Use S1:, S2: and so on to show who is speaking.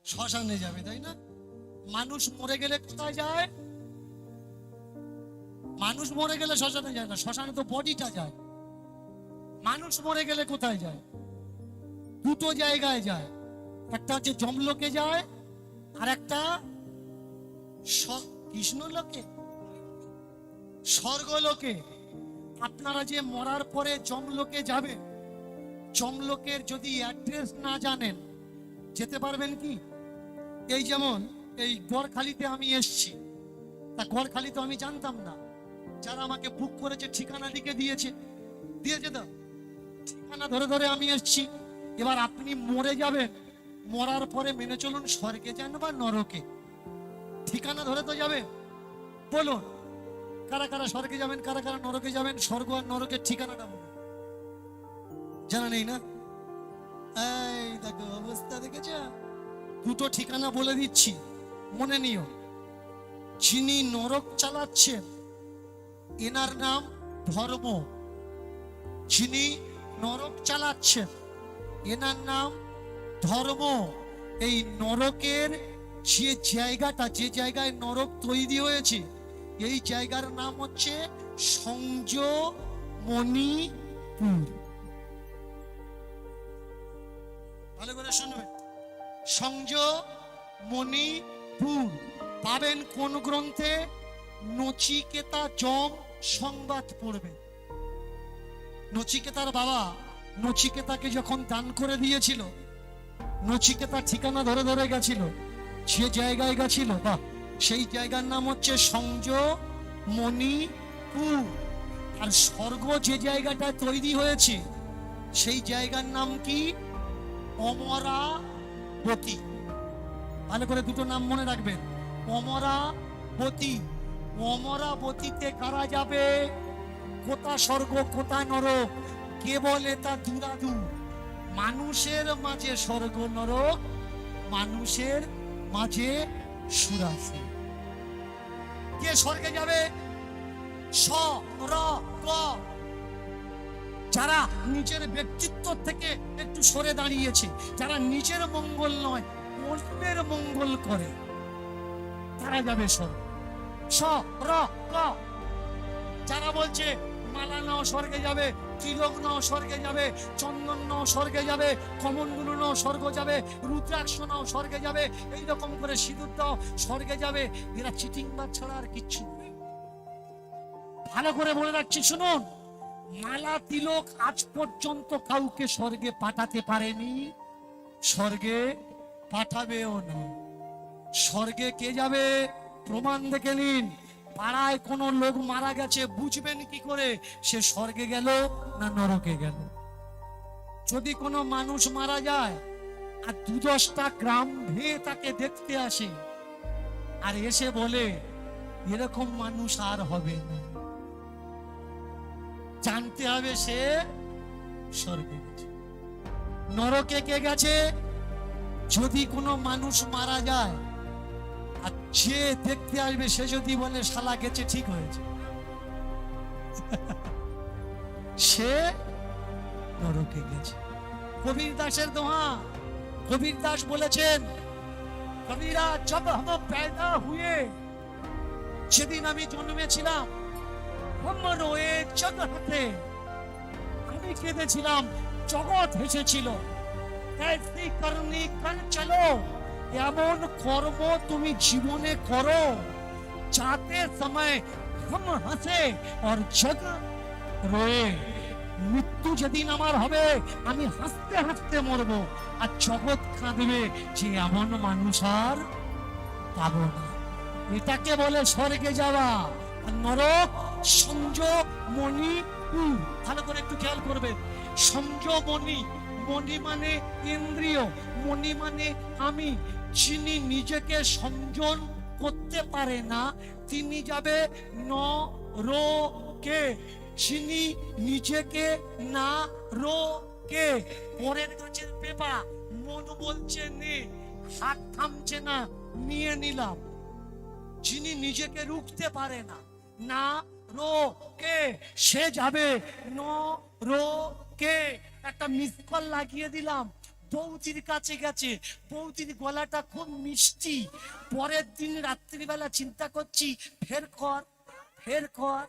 S1: শ্মশানে যাবে, তাই না? মানুষ মরে গেলে কোথায় যায়? মানুষ মরে গেলে শ্মশানে যায় না, শ্মশানে তো বডিটা যায়। মানুষ মরে গেলে কোথায় যায়? দুটো জায়গায় যায়, একটা হচ্ছে যমলোকে যায়, আর একটা কৃষ্ণলোকে, স্বর্গলোকে। আপনারা যে মরার পরে যমলোকে যাবে, যমলোকের যদি অ্যাড্রেস না জানেন যেতে পারবেন কি? এই যেমন এই গড়খালিতে আমি এসছি, তা গড়খালি তো আমি জানতাম না, যারা আমাকে বুক করেছে ঠিকানা লিখে দিয়েছে তো, ঠিকানা ধরে ধরে আমি এসছি। এবার আপনি মরে যাবেন, মরার পরে মেনে চলুন স্বর্গে যান বা নরকে, ঠিকানা ধরে তো যাবে। বলুন কারা কারা স্বর্গে যাবেন, কারা কারা নরকে যাবেন? স্বর্গ আর নরকের ঠিকানাটা বলুন। জানা নেই না? এই দেখো অবস্থা দেখেছ। দুটো ঠিকানা বলে দিচ্ছি, মনে নিও। যিনি নরক চালাচ্ছেন এনার নাম ধর্ম, যিনি নরক চালাচ্ছেন এনার নাম ধর্ম। এই নরকের যে জায়গাটা, যে জায়গায় নরক তৈরি হয়েছে, এই জায়গার নাম হচ্ছে সংযমণিপুর। ভালো করে শুনবেন, সংযমণিপুর। পাবেন কোন গ্রন্থে? নচিকেতা যম সংবাদ পড়বেন। নচিকেতার বাবা নচিকেতাকে যখন দান করে দিয়েছিল, নচিকেতা ঠিকানা ধরে ধরে গেছিল, যে জায়গায় গেছিল বা সেই জায়গার নাম হচ্ছে সংযমণিপুর। আর স্বর্গ যে জায়গাটা তৈরি হয়েছে সেই জায়গার নাম কি? অমরাবতী। ভালো করে দুটো নাম মনে রাখবেন, অমরাবতী। অমরাবতীতে কারা যাবে? কোথা স্বর্গ কোথা নরক, কে বলে তা দুরাদু। মানুষের মাঝে স্বর্গ নরক, মানুষের মাঝে সুরাসুর। কে স্বর্গে যাবে? স্বর্গ। যারা নিজের ব্যক্তিত্ব থেকে একটু সরে দাঁড়িয়েছে, যারা নিজের মঙ্গল নয় অন্যের মঙ্গল করে, তারা যাবে স্বর্গ। স্বর্গ। যারা বলছে মালা নাও স্বর্গে যাবে, তিলক নাও স্বর্গে যাবে, চন্দন নাও স্বর্গে যাবে, কমণ্ডলু নাও স্বর্গ যাবে, রুদ্রাক্ষ নাও স্বর্গে যাবে, এইরকম করে সিঁদুর দাও স্বর্গে যাবে, এরা চিটিংবাজ ছাড়া আর কিচ্ছু নেই। ভালো করে বলে রাখছি শুনুন, মালা তিলক আজ পর্যন্ত কাউকে স্বর্গে পাঠাতে পারেনি, স্বর্গে পাঠাবেও না। স্বর্গে কে যাবে? প্রমাণ দেখে নিন। পাড়ায় কোনো লোক মারা গেছে, বুঝবেন কি করে সে স্বর্গে গেল না নরকে গেল? যদি কোনো মানুষ মারা যায় আর ২-১০টা গ্রাম ভেয়ে তাকে দেখতে আসে, আর এসে বলে এরকম মানুষ আর হবে না, জানতে হবে সে স্বর্গে গেছে। নরকে কে গেছে? যদি কোনো মানুষ মারা যায় আর যে দেখতে আসবে সে যদি বলে শালা গেছে, ঠিক হয়েছে, সে নরকে গেছে। কবির দাসের দোহা, কবির দাস বলেছেন, কবিরা জব হম पैदा हुए, যেদিন আমি জন্মেছিলাম, हम रोए जग हंसे, আমি কেঁদেছিলাম জগৎ হেসেছিল। ऐसी करनी कर चलो, এমন কর্ম তুমি জীবনে করো যাতে সময় हम हंसे और जग रोए। মৃত্যু যেদিন আমার হবে আমি হাসতে হাসতে মরবো, আর জগৎ কাঁদবে যে এমন মানুষ আর পাবো না। এটাকে বলে স্বর্গে যাওয়া। আর নরক সংযমণিপুর। ভালো করে একটু খেয়াল করবেন, সংযমণি, মণি মানে ইন্দ্রিয়, মণি মানে আমি। যিনি নিজেকে সংযম করতে পারে না তিনি যাবে নরকে। যিনি নিজেকে না রোকে, পরের গাছের পেপা, মন বলছে নে, হাত থামছে না, নিয়ে নিলাম। যিনি নিজেকে রুখতে পারে না, না রোকে, সে যাবে নরকে। একটা মিস কল লাগিয়ে দিলাম,
S2: বৌদির কাছে গেছে, বৌদির গলাটা খুব মিষ্টি। পরের দিন রাত্রিবেলা চিন্তা করছি ফের কর, ফের কর,